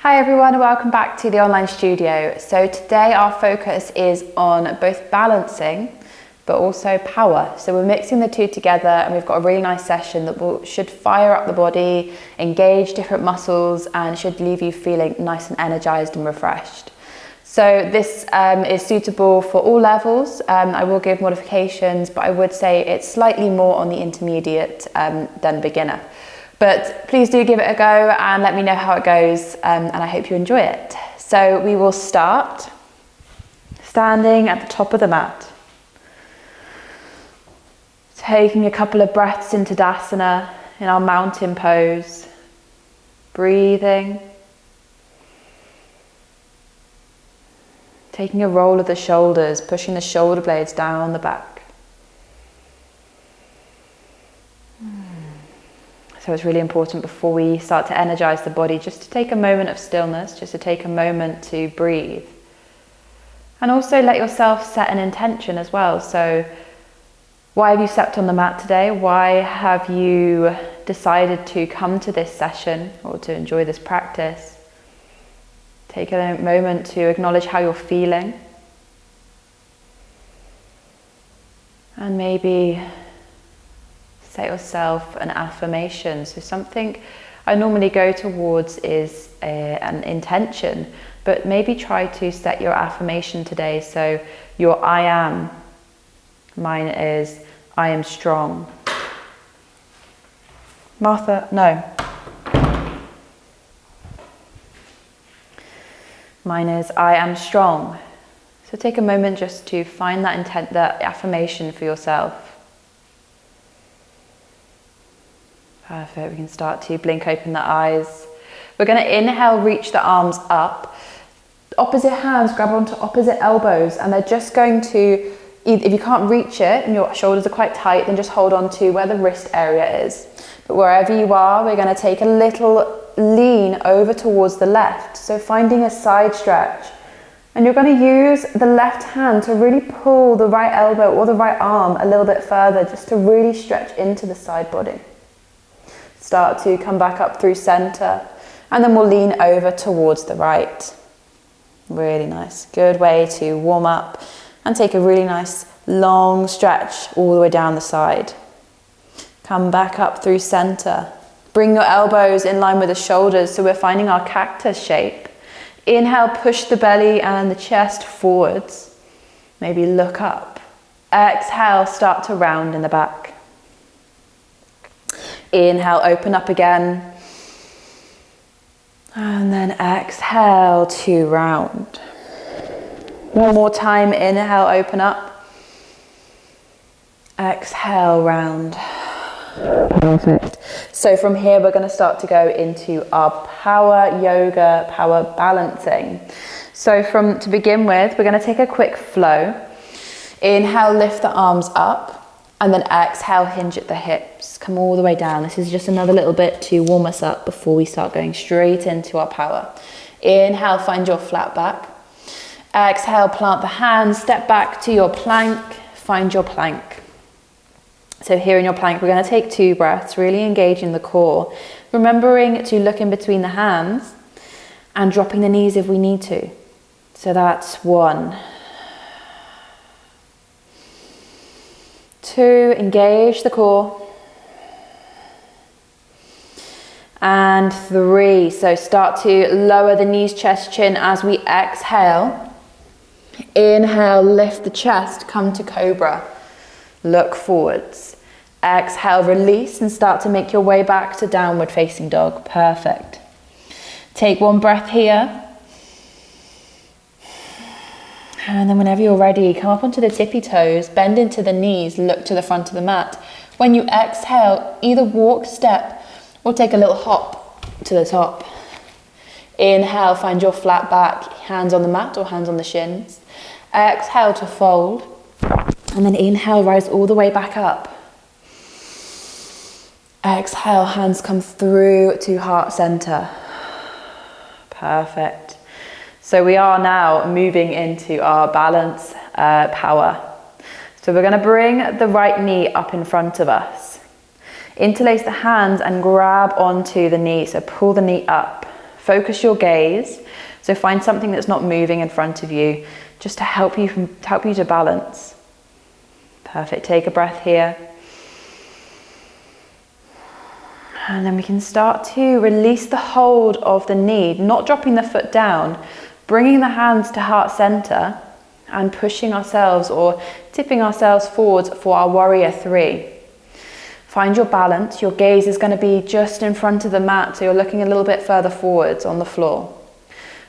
Hi everyone, welcome back to the online studio. So today our focus is on both balancing but also power. So we're mixing the two together and we've got a really nice session that should fire up the body, engage different muscles and should leave you feeling nice and energized and refreshed. So this is suitable for all levels. I will give modifications, but I would say it's slightly more on the intermediate than beginner. But please do give it a go and let me know how it goes, and I hope you enjoy it. So we will start standing at the top of the mat. Taking a couple of breaths into Tadasana in our mountain pose. Breathing. Taking a roll of the shoulders, pushing the shoulder blades down the back. So it's really important before we start to energize the body just to take a moment of stillness, just to take a moment to breathe. And also let yourself set an intention as well. So why have you stepped on the mat today? Why have you decided to come to this session or to enjoy this practice? Take a moment to acknowledge how you're feeling. And maybe set yourself an affirmation. So something I normally go towards is an intention, but maybe try to set your affirmation today. So your I am. Mine is I am strong. Martha, no. Mine is I am strong. So take a moment just to find that intent, that affirmation for yourself. Perfect, we can start to blink open the eyes. We're going to inhale, reach the arms up. Opposite hands grab onto opposite elbows and they're just going to, if you can't reach it and your shoulders are quite tight, then just hold on to where the wrist area is. But wherever you are, we're going to take a little lean over towards the left. So finding a side stretch. And you're going to use the left hand to really pull the right elbow or the right arm a little bit further, just to really stretch into the side body. Start to come back up through center and then we'll lean over towards the right. Really nice. Good way to warm up and take a really nice long stretch all the way down the side. Come back up through center. Bring your elbows in line with the shoulders so we're finding our cactus shape. Inhale, push the belly and the chest forwards. Maybe look up. Exhale, start to round in the back. Inhale, open up again. And then exhale to round. One more time, inhale, open up. Exhale, round. Perfect. So from here, we're going to start to go into our power yoga, power balancing. So to begin with, we're going to take a quick flow. Inhale, lift the arms up. And then exhale, hinge at the hips, come all the way down. This is just another little bit to warm us up before we start going straight into our power. Inhale, find your flat back. Exhale, plant the hands, step back to your plank, find your plank. So here in your plank, we're going to take 2 breaths, really engaging the core, remembering to look in between the hands and dropping the knees if we need to. So that's 1. 2, engage the core. And 3, so start to lower the knees, chest, chin as we exhale. Inhale, lift the chest, come to cobra. Look forwards. Exhale, release and start to make your way back to downward facing dog. Perfect. Take 1 breath here. And then whenever you're ready, come up onto the tippy toes, bend into the knees, look to the front of the mat. When you exhale, either walk, step, or take a little hop to the top. Inhale, find your flat back, hands on the mat or hands on the shins. Exhale to fold. And then inhale, rise all the way back up. Exhale, hands come through to heart center. Perfect. So we are now moving into our balance power. So we're going to bring the right knee up in front of us. Interlace the hands and grab onto the knee. So pull the knee up. Focus your gaze. So find something that's not moving in front of you, just to help you to balance. Perfect. Take a breath here. And then we can start to release the hold of the knee, not dropping the foot down, bringing the hands to heart center and pushing ourselves or tipping ourselves forwards for our warrior three. Find your balance. Your gaze is going to be just in front of the mat, so you're looking a little bit further forwards on the floor.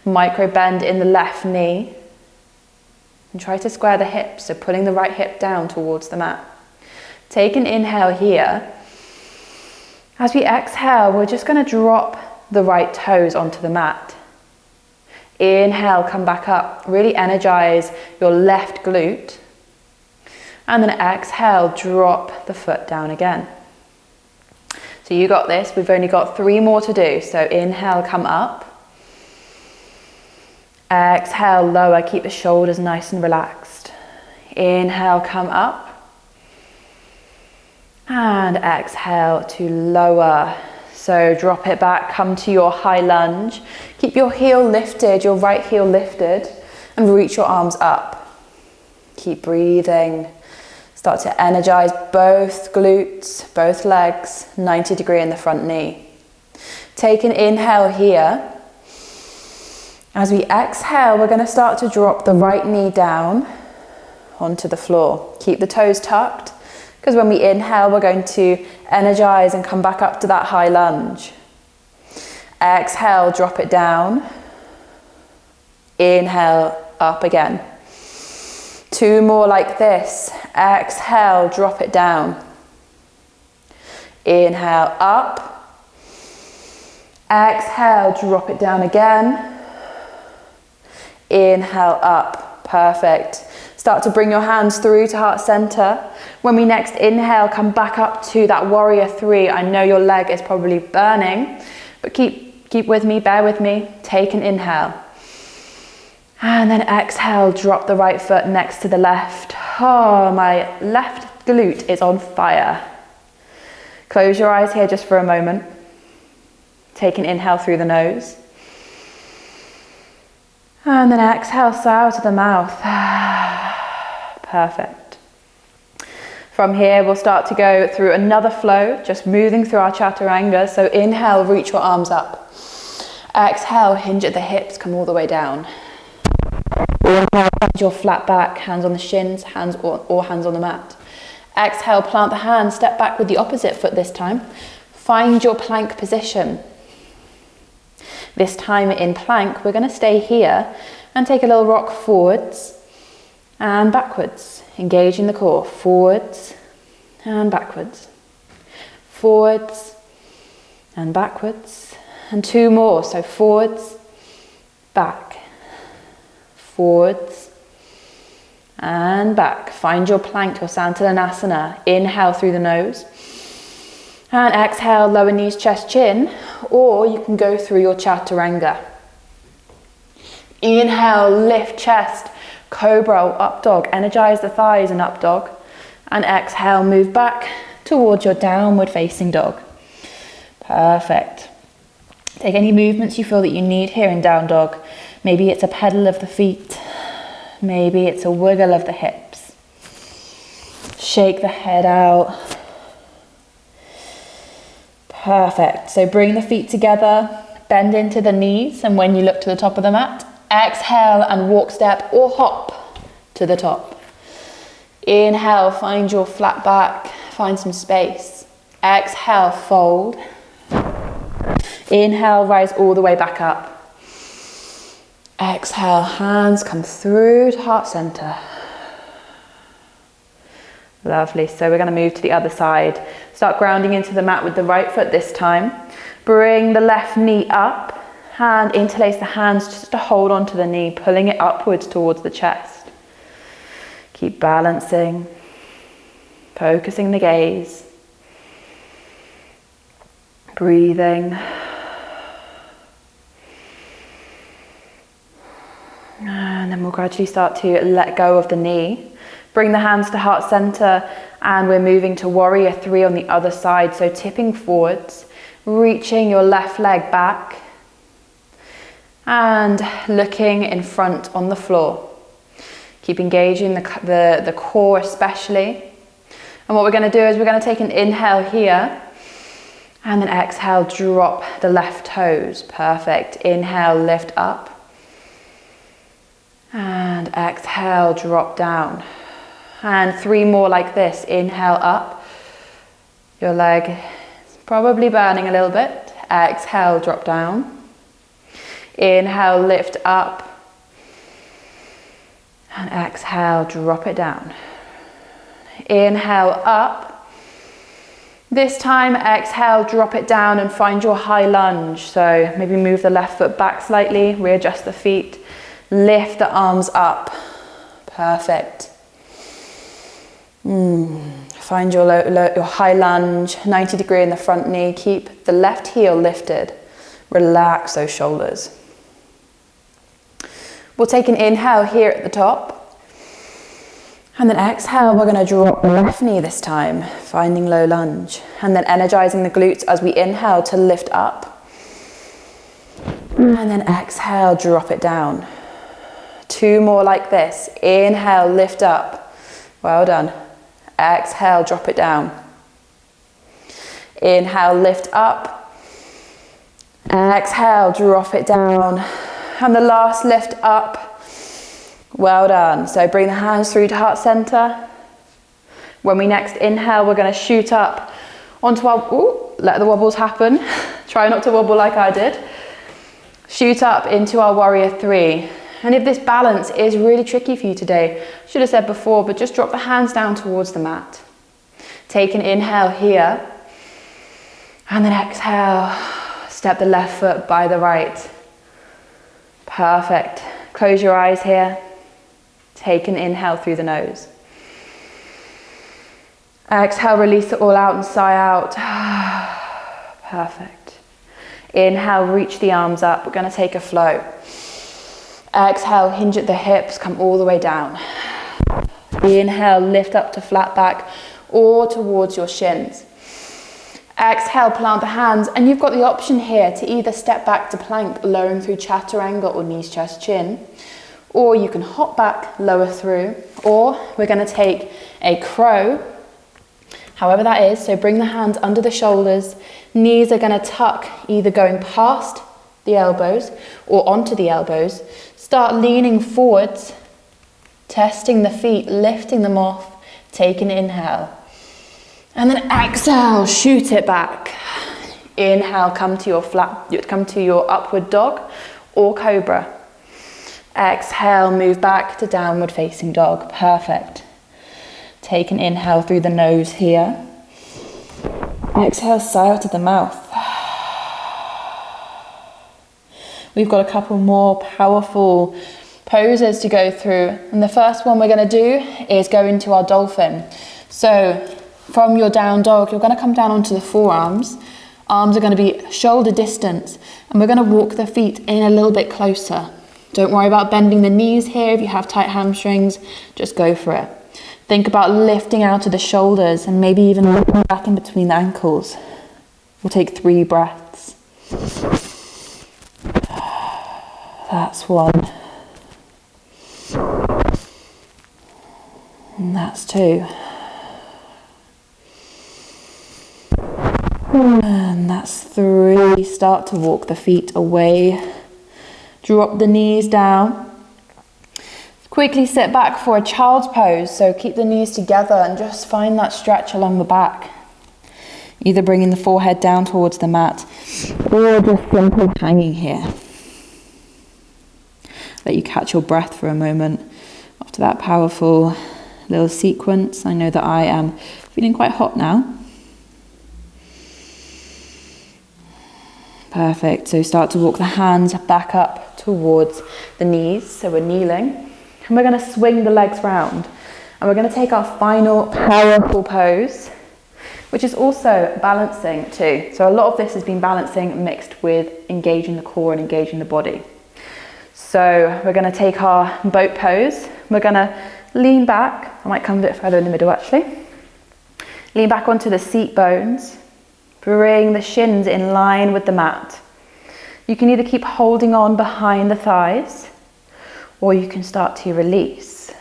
Micro bend in the left knee. And try to square the hips, so pulling the right hip down towards the mat. Take an inhale here. As we exhale, we're just going to drop the right toes onto the mat. Inhale, come back up. Really energize your left glute. And then exhale, drop the foot down again. So you got this. We've only got 3 more to do. So inhale, come up. Exhale, lower. Keep the shoulders nice and relaxed. Inhale, come up. And exhale to lower. So drop it back, come to your high lunge. Keep your heel lifted, your right heel lifted, and reach your arms up. Keep breathing. Start to energize both glutes, both legs, 90 degree in the front knee. Take an inhale here. As we exhale, we're going to start to drop the right knee down onto the floor. Keep the toes tucked, because when we inhale, we're going to energize and come back up to that high lunge. Exhale, drop it down. Inhale, up again. 2 more like this. Exhale, drop it down. Inhale, up. Exhale, drop it down again. Inhale, up. Perfect. Start to bring your hands through to heart center. When we next inhale, come back up to that warrior three. I know your leg is probably burning, but keep with me, bear with me. Take an inhale. And then exhale, drop the right foot next to the left. Oh, my left glute is on fire. Close your eyes here just for a moment. Take an inhale through the nose. And then exhale, sigh out of the mouth. Perfect. From here, we'll start to go through another flow, just moving through our chaturanga. So inhale, reach your arms up. Exhale, hinge at the hips, come all the way down. Inhale, your flat back, hands on the shins, hands or hands on the mat. Exhale, plant the hands, step back with the opposite foot this time. Find your plank position. This time in plank, we're going to stay here and take a little rock forwards and backwards, engaging the core, forwards and backwards, forwards and backwards, and 2 more, so forwards, back, forwards and back. Find your plank, your Santalanasana. Inhale through the nose and exhale, lower knees, chest, chin, or you can go through your chaturanga. Inhale, lift chest, cobra or up dog, energize the thighs in up dog, and exhale, move back towards your downward facing dog. Perfect. Take any movements you feel that you need here in down dog. Maybe it's a pedal of the feet, maybe it's a wiggle of the hips. Shake the head out. Perfect. So bring the feet together, bend into the knees, and when you look to the top of the mat, exhale and walk, step or hop to the top. Inhale, find your flat back, find some space. Exhale, fold. Inhale, rise all the way back up. Exhale, hands come through to heart center. Lovely. So we're going to move to the other side. Start grounding into the mat with the right foot this time. Bring the left knee up. Hand, interlace the hands just to hold onto the knee, pulling it upwards towards the chest. Keep balancing, focusing the gaze. Breathing. And then we'll gradually start to let go of the knee. Bring the hands to heart center, and we're moving to warrior three on the other side. So tipping forwards, reaching your left leg back, And looking in front on the floor. Keep engaging the core especially. And what we're going to do is we're going to take an inhale here. And then exhale, drop the left toes. Perfect. Inhale, lift up. And exhale, drop down. And 3 more like this. Inhale up. Your leg is probably burning a little bit. Exhale, drop down. Inhale, lift up. And exhale, drop it down. Inhale, up. This time, exhale, drop it down and find your high lunge. So maybe move the left foot back slightly, readjust the feet, lift the arms up. Perfect. Find your high lunge, 90 degree in the front knee. Keep the left heel lifted. Relax those shoulders. We'll take an inhale here at the top. And then exhale, we're going to drop the left knee this time, finding low lunge. And then energizing the glutes as we inhale to lift up. And then exhale, drop it down. 2 more like this. Inhale, lift up. Well done. Exhale, drop it down. Inhale, lift up. Exhale, drop it down. And the last lift up. Well done. So bring the hands through to heart center. When we next inhale, we're going to shoot up onto our, let the wobbles happen. Try not to wobble like I did. Shoot up into our warrior 3. And if this balance is really tricky for you today, I should have said before, but just drop the hands down towards the mat. Take an inhale here. And then exhale. Step the left foot by the right. Perfect. Close your eyes here. Take an inhale through the nose. Exhale, release it all out and sigh out. Perfect. Inhale, reach the arms up. We're going to take a flow. Exhale, hinge at the hips, come all the way down. Inhale, lift up to flat back or towards your shins. Exhale, plant the hands, and you've got the option here to either step back to plank, lowering through chaturanga or knees, chest, chin, or you can hop back, lower through, or we're going to take a crow, however that is. So bring the hands under the shoulders, knees are going to tuck, either going past the elbows or onto the elbows. Start leaning forwards, testing the feet, lifting them off, take an inhale. And then exhale, shoot it back. Inhale, come to your upward dog or cobra. Exhale, move back to downward facing dog. Perfect. Take an inhale through the nose here. Exhale, sigh out of the mouth. We've got a couple more powerful poses to go through. And the first one we're going to do is go into our dolphin. So from your down dog, you're going to come down onto the forearms. Arms are going to be shoulder distance. And we're going to walk the feet in a little bit closer. Don't worry about bending the knees here. If you have tight hamstrings, just go for it. Think about lifting out of the shoulders and maybe even looking back in between the ankles. We'll take 3 breaths. That's 1. And that's 2. And that's 3. Start to walk the feet away. Drop the knees down. Quickly sit back for a child's pose. So keep the knees together and just find that stretch along the back. Either bringing the forehead down towards the mat or just simply hanging here. Let you catch your breath for a moment after that powerful little sequence. I know that I am feeling quite hot now. Perfect. So start to walk the hands back up towards the knees. So we're kneeling. And we're going to swing the legs round. And we're going to take our final powerful pose, which is also balancing too. So a lot of this has been balancing mixed with engaging the core and engaging the body. So we're going to take our boat pose. We're going to lean back. I might come a bit further in the middle actually. Lean back onto the seat bones. Bring the shins in line with the mat. You can either keep holding on behind the thighs, or you can start to release.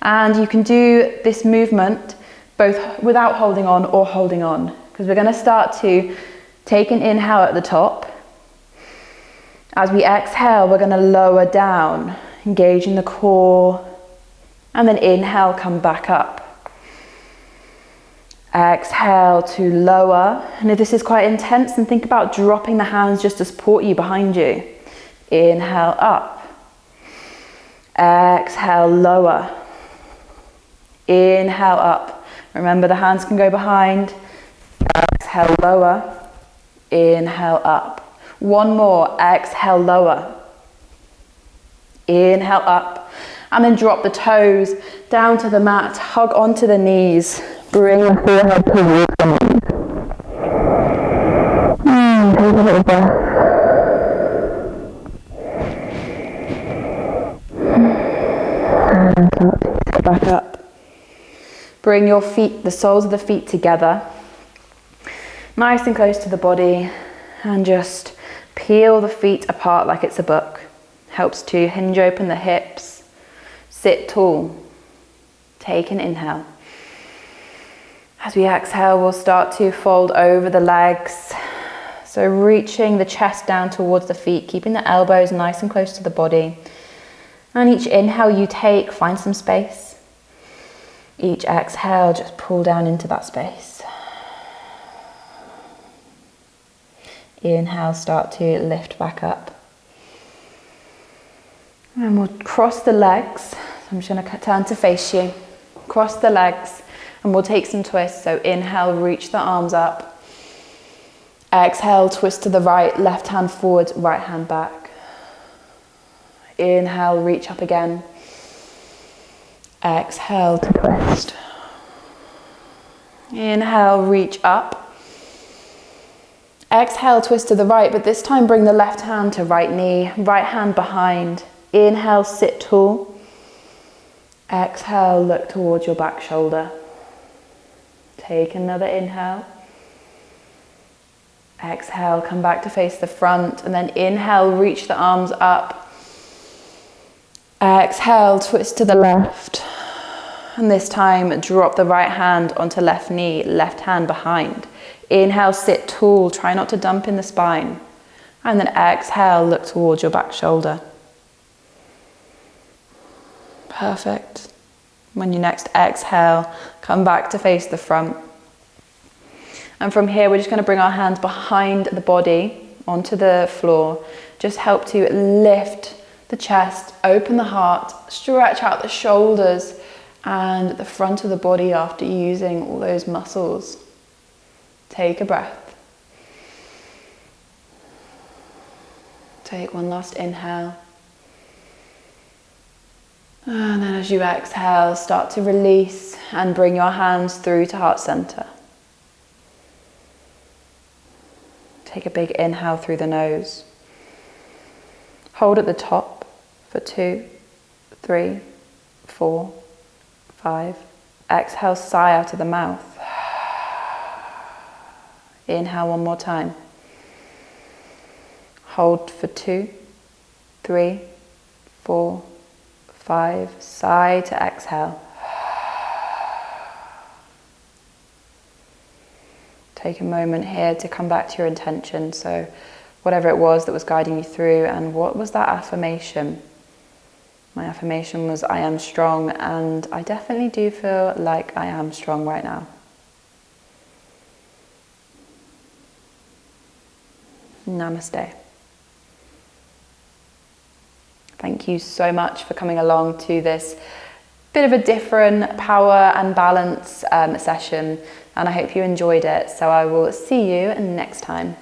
And you can do this movement both without holding on or holding on, because we're going to start to take an inhale at the top. As we exhale, we're going to lower down, engaging the core, and then inhale, come back up. Exhale to lower, and if this is quite intense, then think about dropping the hands just to support you behind you. Inhale up. Exhale, lower. Inhale up. Remember, the hands can go behind. Exhale, lower. Inhale up. One more. Exhale, lower. Inhale up. And then drop the toes down to the mat. Hug onto the knees. Bring the forehead towards the knees. Take a little breath. And start to sit back up. Bring your feet, the soles of the feet together. Nice and close to the body. And just peel the feet apart like it's a book. Helps to hinge open the hips. Sit tall. Take an inhale. As we exhale, we'll start to fold over the legs. So reaching the chest down towards the feet, keeping the elbows nice and close to the body. And each inhale you take, find some space. Each exhale, just pull down into that space. Inhale, start to lift back up. And we'll cross the legs. I'm just going to turn to face you. Cross the legs. And we'll take some twists. So inhale, reach the arms up. Exhale, twist to the right, left hand forward, right hand back. Inhale, reach up again. Exhale to twist. Inhale, reach up. Exhale, twist to the right, but this time bring the left hand to right knee, right hand behind. Inhale, sit tall. Exhale, look towards your back shoulder. Take another inhale. Exhale, come back to face the front, and then inhale, reach the arms up. Exhale, twist to the left. And this time, drop the right hand onto left knee, left hand behind. Inhale, sit tall, try not to dump in the spine. And then exhale, look towards your back shoulder. Perfect. When you next exhale, come back to face the front. And from here, we're just going to bring our hands behind the body onto the floor. Just help to lift the chest, open the heart, stretch out the shoulders and the front of the body after using all those muscles. Take a breath. Take one last inhale. And then as you exhale, start to release and bring your hands through to heart center. Take a big inhale through the nose. Hold at the top for 2, 3, 4, 5. Exhale, sigh out of the mouth. Inhale one more time. Hold for 2, 3, 4, 5. Sigh to exhale. Take a moment here to come back to your intention. So whatever it was that was guiding you through, and what was that affirmation? My affirmation was, I am strong, and I definitely do feel like I am strong right now. Namaste. Thank you so much for coming along to this bit of a different power and balance session, and I hope you enjoyed it. So I will see you next time.